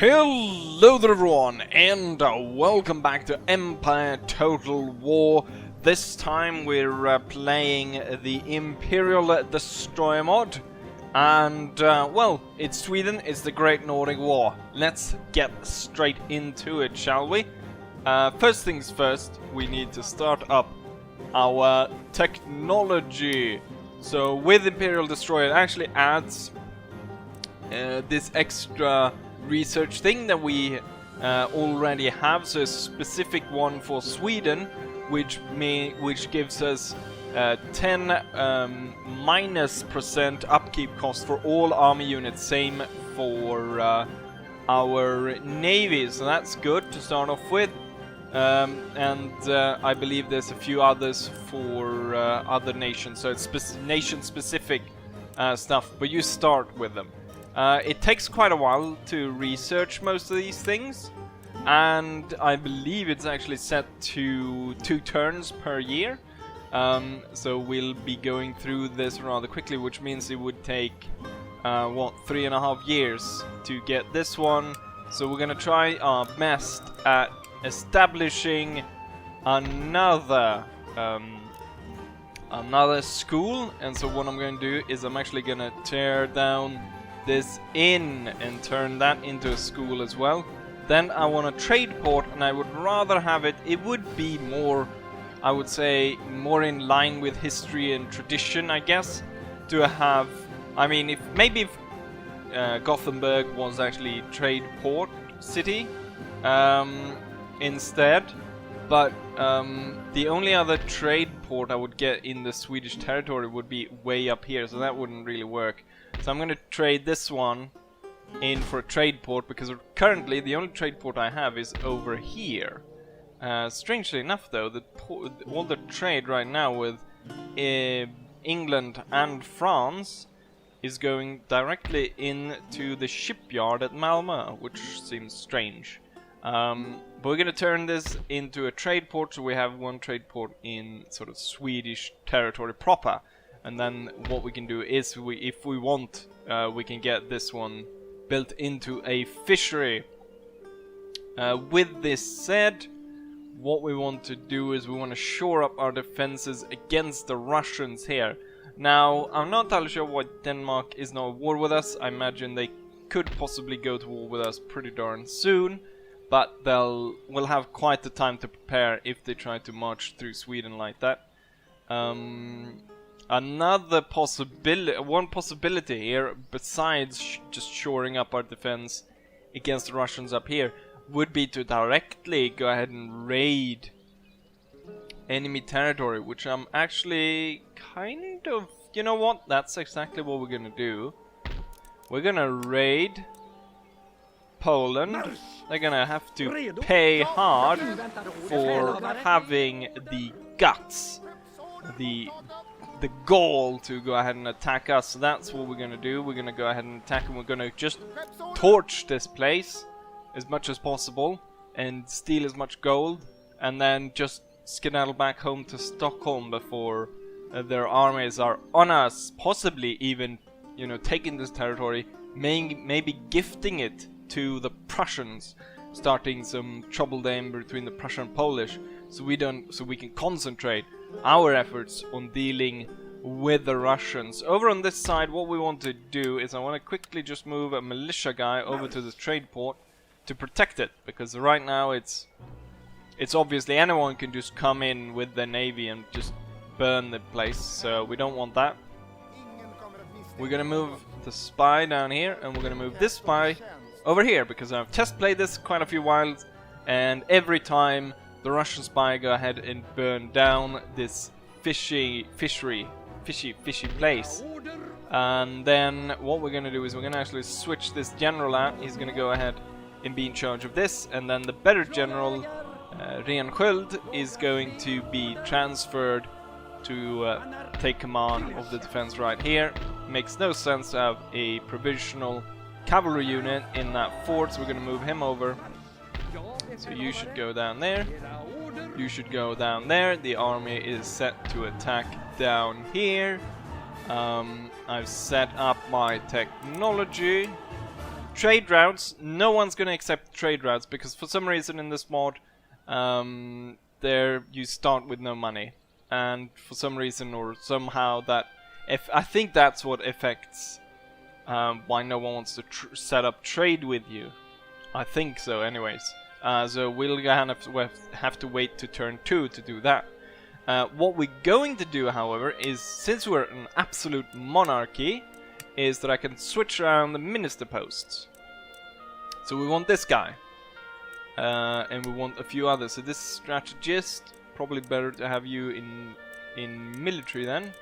Hello there everyone, and welcome back to Empire Total War. This time we're playing the Imperial Destroyer mod. And, well, it's Sweden, it's the Great Nordic War. Let's get straight into it, shall we? First things first, we need to start up our technology. So, with Imperial Destroyer, it actually adds this extra research thing that we already have, so a specific one for Sweden, which gives us 10 minus % upkeep cost for all army units, same for our navy, so that's good to start off with. I believe there's a few others for other nations, so it's nation-specific stuff, but you start with them. It takes quite a while to research most of these things, and I believe it's actually set to 2 turns per year. So we'll be going through this rather quickly, which means it would take, 3.5 years to get this one. So we're gonna try our best at establishing another school. And so what I'm going to do is I'm actually gonna tear down this inn and turn that into a school as well. Then I want a trade port, and I would rather have it would be more, I would say, more in line with history and tradition, I guess, to have, I mean, if Gothenburg was actually trade port city instead, but the only other trade port I would get in the Swedish territory would be way up here, so that wouldn't really work. So I'm going to trade this one in for a trade port, because currently the only trade port I have is over here. Strangely enough though, all the trade right now with England and France is going directly into the shipyard at Malmö, which seems strange. But we're going to turn this into a trade port, so we have one trade port in sort of Swedish territory proper. And then what we can do is, if we want, we can get this one built into a fishery. With this said, what we want to do is we want to shore up our defenses against the Russians here. Now, I'm not entirely sure why Denmark is not at war with us. I imagine they could possibly go to war with us pretty darn soon, but we'll have quite the time to prepare if they try to march through Sweden like that. Another possibility here, besides just shoring up our defense against the Russians up here, would be to directly go ahead and raid enemy territory, which I'm actually kind of... You know what? That's exactly what we're gonna do. We're gonna raid Poland. They're gonna have to pay hard for having the guts, the gall to go ahead and attack us. So that's what we're gonna do. We're gonna go ahead and attack, and we're gonna just torch this place as much as possible and steal as much gold, and then just skedaddle back home to Stockholm before their armies are on us, possibly even, you know, taking this territory, maybe gifting it to the Prussians, starting some trouble then between the Prussian and Polish, so we can concentrate our efforts on dealing with the Russians. Over on this side, what we want to do is I want to quickly just move a militia guy over to the trade port to protect it, because right now it's obviously anyone can just come in with their navy and just burn the place, so we don't want that. We're gonna move the spy down here, and we're gonna move this spy over here, because I've test played this quite a few whiles, and every time the Russian spy go ahead and burn down this fishy place. And then what we're gonna do is we're gonna actually switch this general out. He's gonna go ahead and be in charge of this, and then the better general, Rensköld, is going to be transferred to take command of the defense right here. Makes no sense to have a provisional cavalry unit in that fort, so we're gonna move him over. So you should go down there. You should go down there. The army is set to attack down here. I've set up my technology. trade routes, no one's gonna accept trade routes because for some reason in this mod, there you start with no money, and for some reason or somehow that, if I think that's what affects why no one wants to set up trade with you. I think so, anyways. So we'll have to wait to turn 2 to do that. What we're going to do, however, is since we're an absolute monarchy, is that I can switch around the minister posts. So we want this guy, and we want a few others. So this strategist, probably better to have you in military then.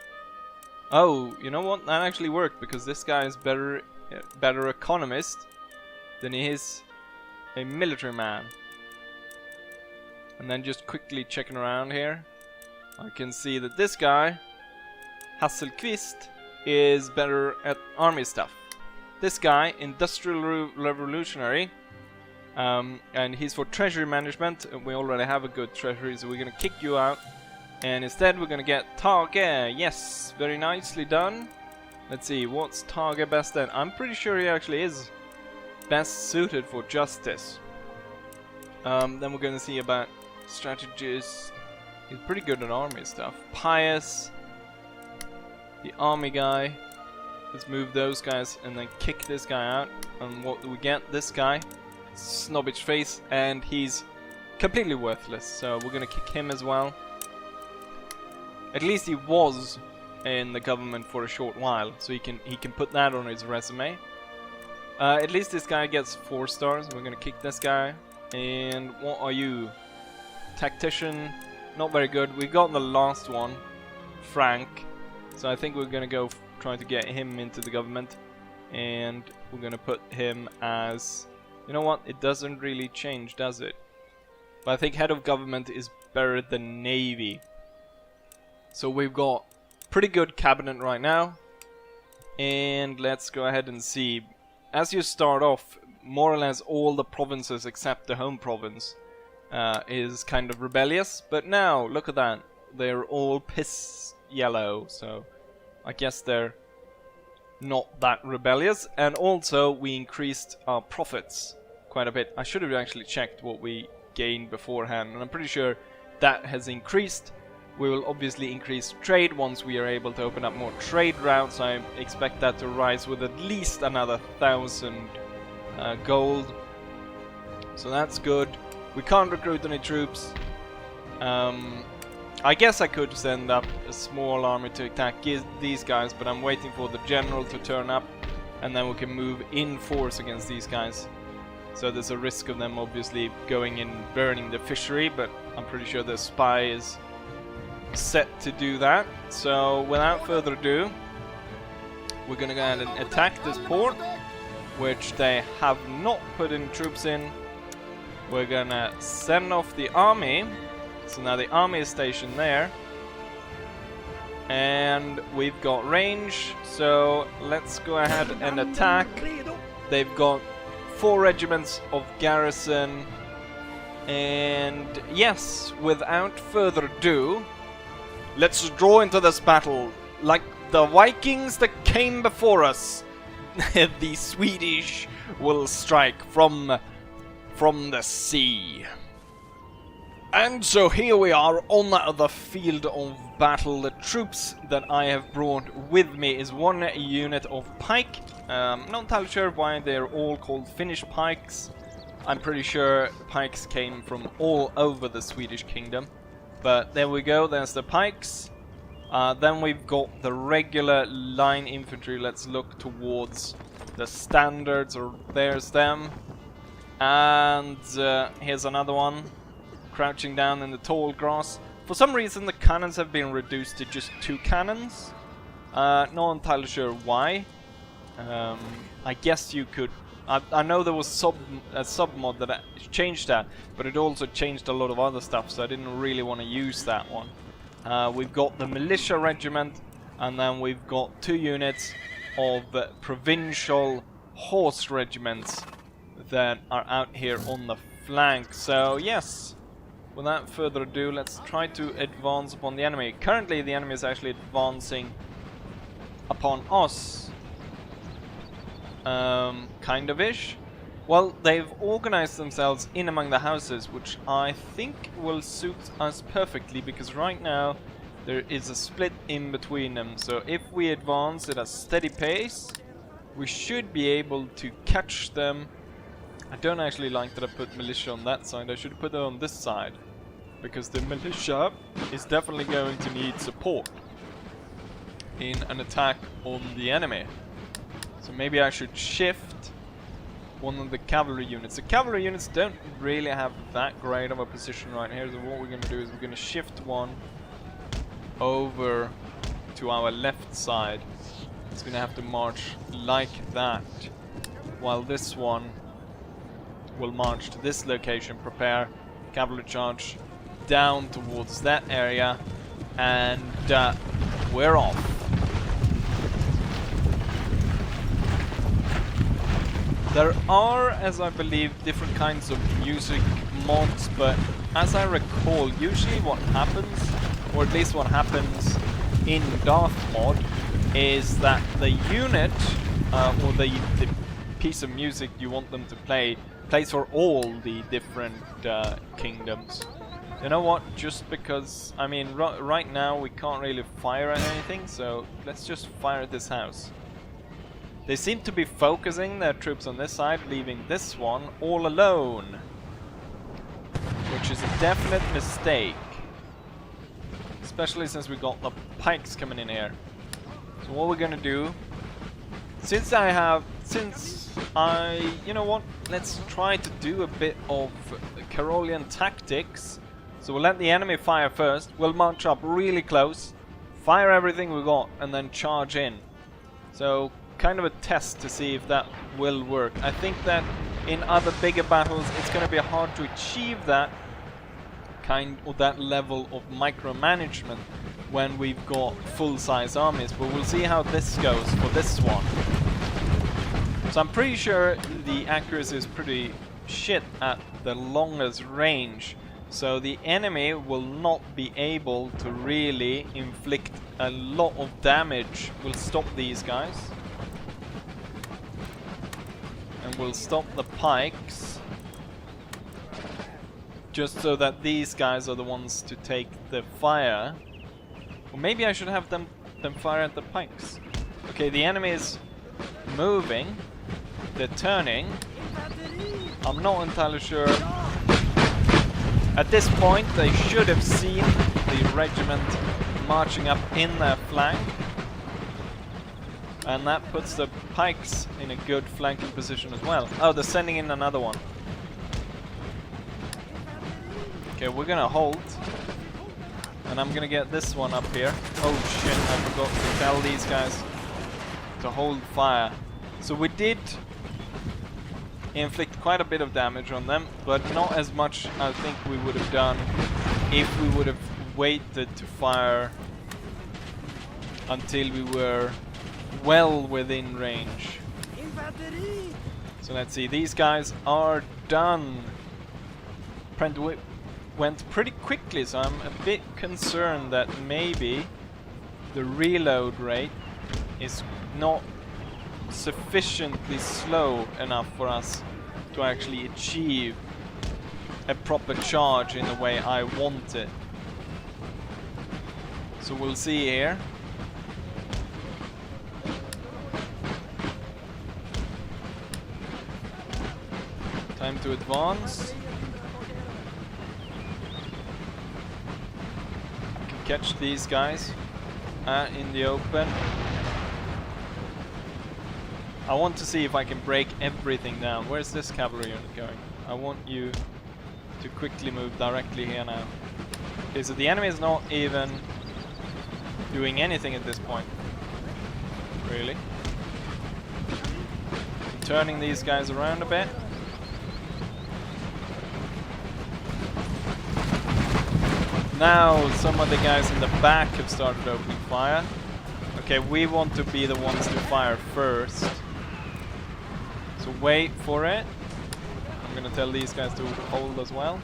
Oh, you know what? That actually worked because this guy is better economist than he is a military man. And then just quickly checking around here, I can see that this guy, Hasselquist, is better at army stuff. This guy, industrial revolutionary, and he's for treasury management, and we already have a good treasury, so we're gonna kick you out. And instead we're gonna get Tage. Yes, very nicely done. Let's see, what's Tage best at? I'm pretty sure he actually is best suited for justice. Then we're gonna see about strategies. He's pretty good at army stuff. Pious, the army guy. Let's move those guys and then kick this guy out. And what do we get? This guy, snobbish face, and he's completely worthless. So we're gonna kick him as well. At least he was in the government for a short while, so he can put that on his resume. At least this guy gets 4 stars. We're gonna kick this guy. And what are you? Tactician, not very good. We got the last one, Frank. So I think we're gonna go trying to get him into the government, and we're gonna put him as, you know what? It doesn't really change, does it? But I think head of government is better than navy. So we've got pretty good cabinet right now, and let's go ahead and see. As you start off, more or less all the provinces except the home province is kind of rebellious, but now look at that, they're all piss yellow, so I guess they're not that rebellious. And also we increased our profits quite a bit. I should have actually checked what we gained beforehand, and I'm pretty sure that has increased. We will obviously increase trade once we are able to open up more trade routes. I expect that to rise with at least another 1,000 gold. So that's good. We can't recruit any troops. I guess I could send up a small army to attack these guys, but I'm waiting for the general to turn up, and then we can move in force against these guys. So there's a risk of them obviously going in burning the fishery, but I'm pretty sure the spy is set to do that. So without further ado, we're gonna go ahead and attack this port, which they have not put any troops in. We're gonna send off the army. So now the army is stationed there, and we've got range, so let's go ahead and attack. They've got 4 regiments of garrison, and yes, without further ado, let's draw into this battle. Like the Vikings that came before us, the Swedish will strike from the sea. And so here we are on the field of battle. The troops that I have brought with me is 1 unit of pike. Not entirely sure why they're all called Finnish pikes. I'm pretty sure pikes came from all over the Swedish kingdom. But there we go, there's the pikes. Then we've got the regular line infantry. Let's look towards the standards, or there's them. And here's another one, crouching down in the tall grass. For some reason the cannons have been reduced to just 2 cannons. Not entirely sure why. I guess you could... I know there was a sub-mod that changed that, but it also changed a lot of other stuff, so I didn't really want to use that one. We've got the militia regiment, and then we've got 2 units of provincial horse regiments that are out here on the flank. So yes, without further ado, let's try to advance upon the enemy. Currently the enemy is actually advancing upon us. kind of-ish. Well, they've organized themselves in among the houses, which I think will suit us perfectly, because right now there is a split in between them. So if we advance at a steady pace, we should be able to catch them. I don't actually like that I put militia on that side. I should put it on this side, because the militia is definitely going to need support in an attack on the enemy. So maybe I should shift one of the cavalry units. The cavalry units don't really have that great of a position right here, so what we're going to do is we're going to shift one over to our left side. It's going to have to march like that, while this one will march to this location, prepare cavalry charge down towards that area, and we're off. There are, as I believe, different kinds of music mods, but as I recall, usually what happens, or at least what happens in Darth mod, is that the unit, or the piece of music you want them to play, plays for all the different kingdoms. You know what, just because, I mean, right now we can't really fire at anything, so let's just fire at this house. They seem to be focusing their troops on this side, leaving this one all alone, which is a definite mistake, especially since we got the pikes coming in here. So what we're gonna do, since you know what, let's try to do a bit of Carolian tactics. So we'll let the enemy fire first, we'll march up really close, fire everything we got, and then charge in. So kind of a test to see if that will work. I think that in other bigger battles it's going to be hard to achieve that kind or that level of micromanagement when we've got full-size armies, but we'll see how this goes for this one. So I'm pretty sure the accuracy is pretty shit at the longest range, so the enemy will not be able to really inflict a lot of damage. We'll stop these guys. And we'll stop the pikes, just so that these guys are the ones to take the fire. Or maybe I should have them fire at the pikes. Okay, the enemy is moving. They're turning. I'm not entirely sure. At this point, they should have seen the regiment marching up in their flank. And that puts the pikes in a good flanking position as well. Oh, they're sending in another one. Okay, we're gonna hold. And I'm gonna get this one up here. Oh shit, I forgot to tell these guys to hold fire. So we did inflict quite a bit of damage on them, but not as much I think we would have done if we would have waited to fire until we were well within range. So let's see, these guys are done. Prent went pretty quickly, so I'm a bit concerned that maybe the reload rate is not sufficiently slow enough for us to actually achieve a proper charge in the way I want it. So we'll see here. Time to advance. I can catch these guys in the open. I want to see if I can break everything down. Where's this cavalry unit going? I want you to quickly move directly here now. Okay, so the enemy is not even doing anything at this point. Really? I'm turning these guys around a bit. Now some of the guys in the back have started opening fire. Okay, we want to be the ones to fire first. So wait for it. I'm gonna tell these guys to hold as well.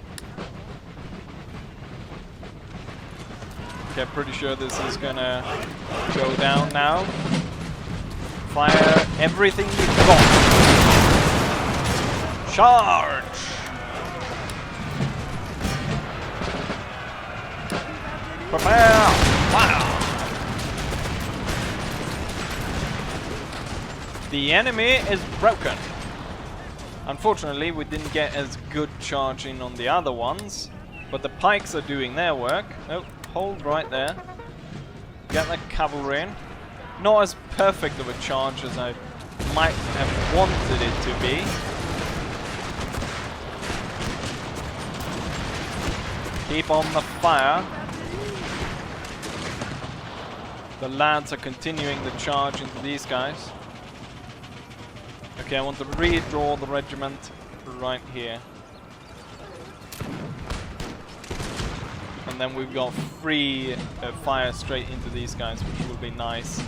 Okay, pretty sure this is gonna go down now. Fire everything you've got. Charge! Prepare! Fire! The enemy is broken. Unfortunately, we didn't get as good charging on the other ones, but the pikes are doing their work. Oh, hold right there. Get that cavalry in. Not as perfect of a charge as I might have wanted it to be. Keep on the fire. The lads are continuing the charge into these guys. Okay, I want to redraw the regiment right here. And then we've got free fire straight into these guys, which will be nice.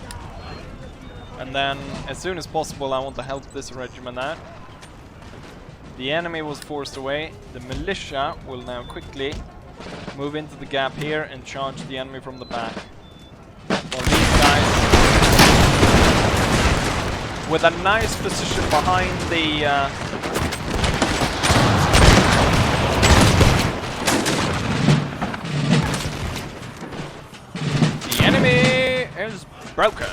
And then, as soon as possible, I want to help this regiment out. The enemy was forced away. The militia will now quickly move into the gap here and charge the enemy from the back. While these guys, with a nice position behind the enemy is broken.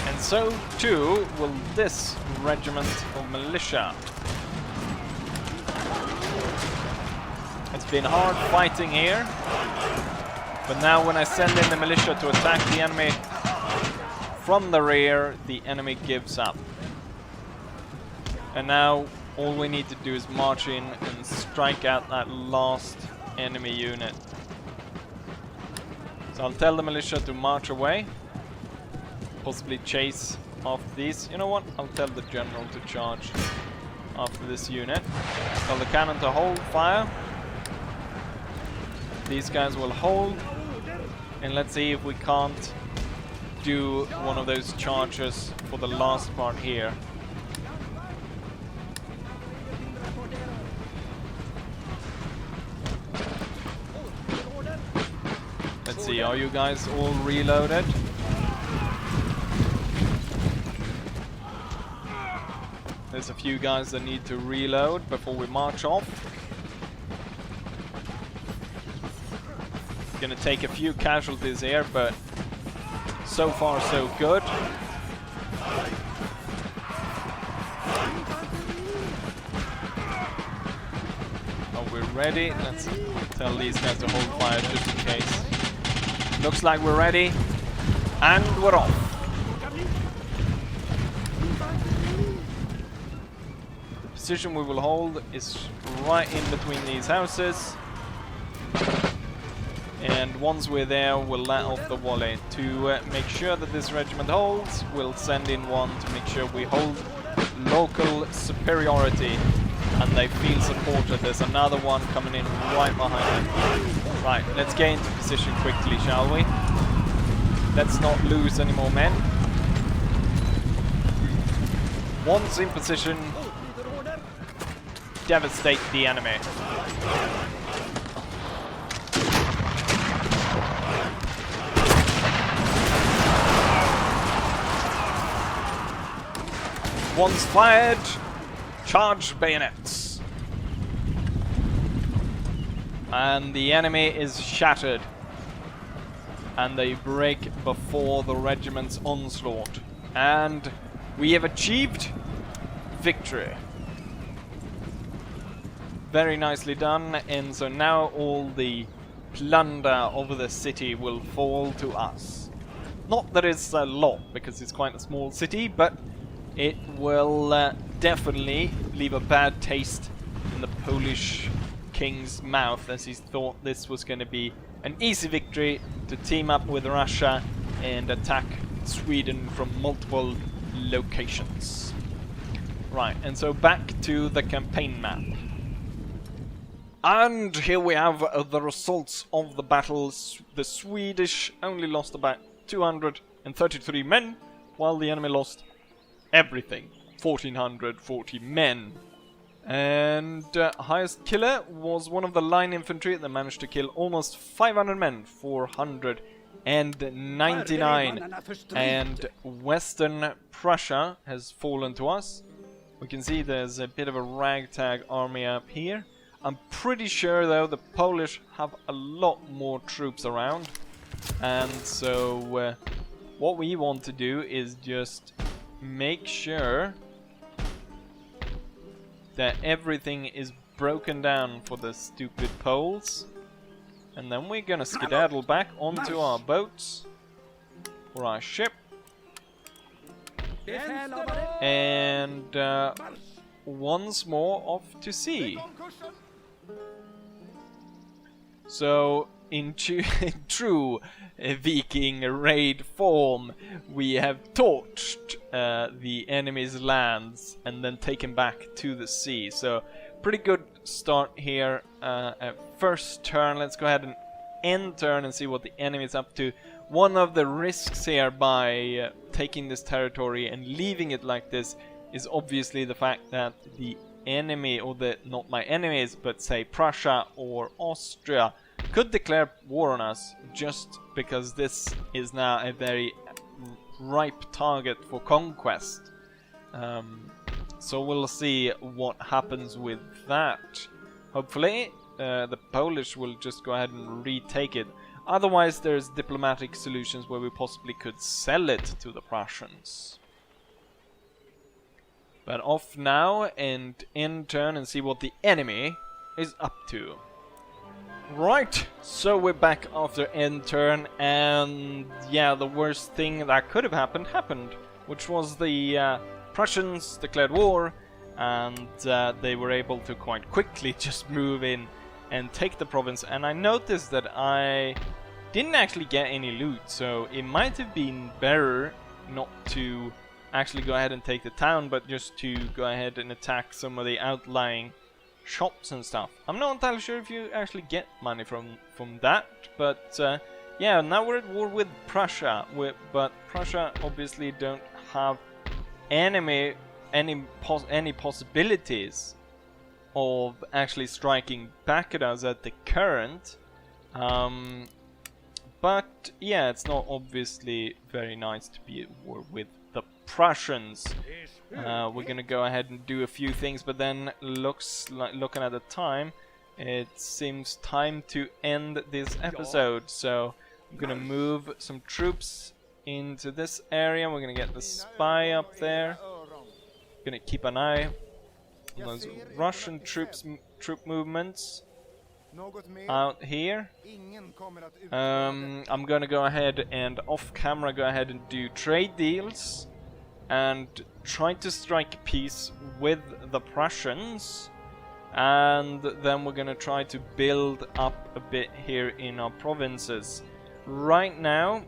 And so too will this regiment of militia. It's been hard fighting here, but now when I send in the militia to attack the enemy from the rear, the enemy gives up. And now all we need to do is march in and strike out that last enemy unit. So I'll tell the militia to march away, possibly chase after these. You know what? I'll tell the general to charge after this unit. Tell the cannon to hold fire. These guys will hold, and let's see if we can't do one of those charges for the last part here. Let's see, are you guys all reloaded? There's a few guys that need to reload before we march off. Gonna take a few casualties here, but so far so good. Are we ready? Let's tell these guys to hold fire just in case. Looks like we're ready, and we're off. The position we will hold is right in between these houses. And once we're there, we'll let off the volley. To make sure that this regiment holds, we'll send in one to make sure we hold local superiority and they feel supported. There's another one coming in right behind them. Right, let's get into position quickly, shall we? Let's not lose any more men. Once in position, devastate the enemy. Once fired, charge bayonets. And the enemy is shattered. And they break before the regiment's onslaught. And we have achieved victory. Very nicely done. And so now all the plunder of the city will fall to us. Not that it's a lot, because it's quite a small city, but it will definitely leave a bad taste in the Polish king's mouth, as he thought this was going to be an easy victory to team up with Russia and attack Sweden from multiple locations. Right, and so back to the campaign map. And here we have the results of the battles. The Swedish only lost about 233 men, while the enemy lost everything, 1440 men. And highest killer was one of the line infantry that managed to kill almost 500 men, 499. And Western Prussia has fallen to us. We can see there's a bit of a ragtag army up here. I'm pretty sure though the Polish have a lot more troops around. And so what we want to do is just make sure that everything is broken down for the stupid Poles. And then we're gonna skedaddle back onto our boats or our ship. And once more off to sea. So in true Viking raid form, we have torched the enemy's lands and then taken back to the sea. So pretty good start here at first turn. Let's go ahead and end turn and see what the enemy is up to. One of the risks here by taking this territory and leaving it like this is obviously the fact that the enemy, or the not my enemies, but say Prussia or Austria, could declare war on us, just because this is now a very ripe target for conquest. So we'll see what happens with that. Hopefully the Polish will just go ahead and retake it. Otherwise there's diplomatic solutions where we possibly could sell it to the Prussians. But off now and end turn and see what the enemy is up to. Right, so we're back after end turn, and yeah, the worst thing that could have happened, which was the Prussians declared war, and they were able to quite quickly just move in and take the province. And I noticed that I didn't actually get any loot, so it might have been better not to actually go ahead and take the town, but just to go ahead and attack some of the outlying shops and stuff. I'm not entirely sure if you actually get money from that, but yeah, now we're at war with Prussia, but Prussia obviously don't have any possibilities of actually striking back at us at the current. But yeah, it's not obviously very nice to be at war with the Prussians. We're gonna go ahead and do a few things, but then looking at the time, it seems time to end this episode. So I'm gonna move some troops into this area. We're gonna get the spy up there. Gonna keep an eye on those Russian troop movements out here. I'm gonna go ahead and off camera go ahead and do trade deals and try to strike peace with the Prussians, and then we're gonna try to build up a bit here in our provinces. Right now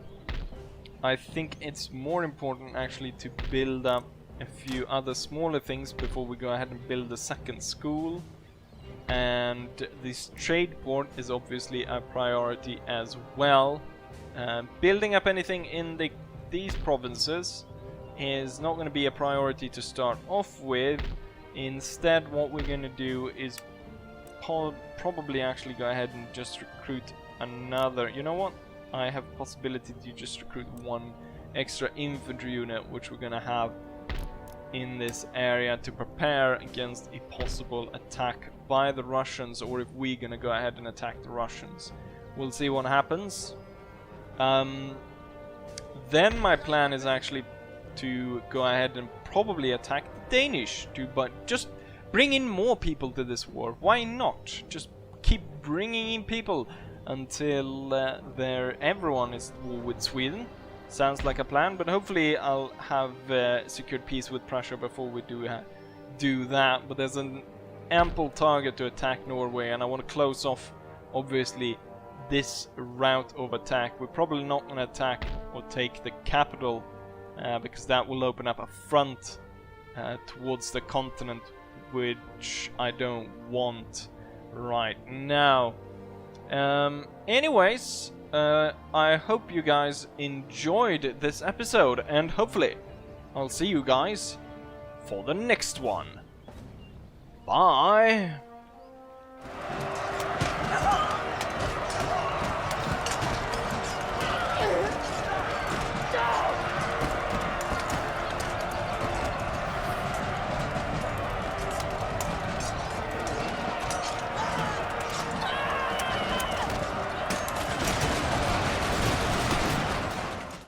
I think it's more important actually to build up a few other smaller things before we go ahead and build a second school. And this trade port is obviously a priority as well. Building up anything in these provinces is not going to be a priority to start off with. Instead, what we're going to do is probably actually go ahead and just recruit another. You know what? I have a possibility to just recruit one extra infantry unit, which we're going to have in this area to prepare against a possible attack by the Russians, or if we're gonna go ahead and attack the Russians. We'll see what happens. Then my plan is actually to go ahead and probably attack the Danish, but just bring in more people to this war. Why not? Just keep bringing in people until everyone is at war with Sweden. Sounds like a plan, but hopefully I'll have secured peace with Prussia before we do that. But there's an ample target to attack Norway, and I want to close off, obviously, this route of attack. We're probably not going to attack or take the capital, because that will open up a front towards the continent, which I don't want right now. Anyways, I hope you guys enjoyed this episode, and hopefully I'll see you guys for the next one. Bye.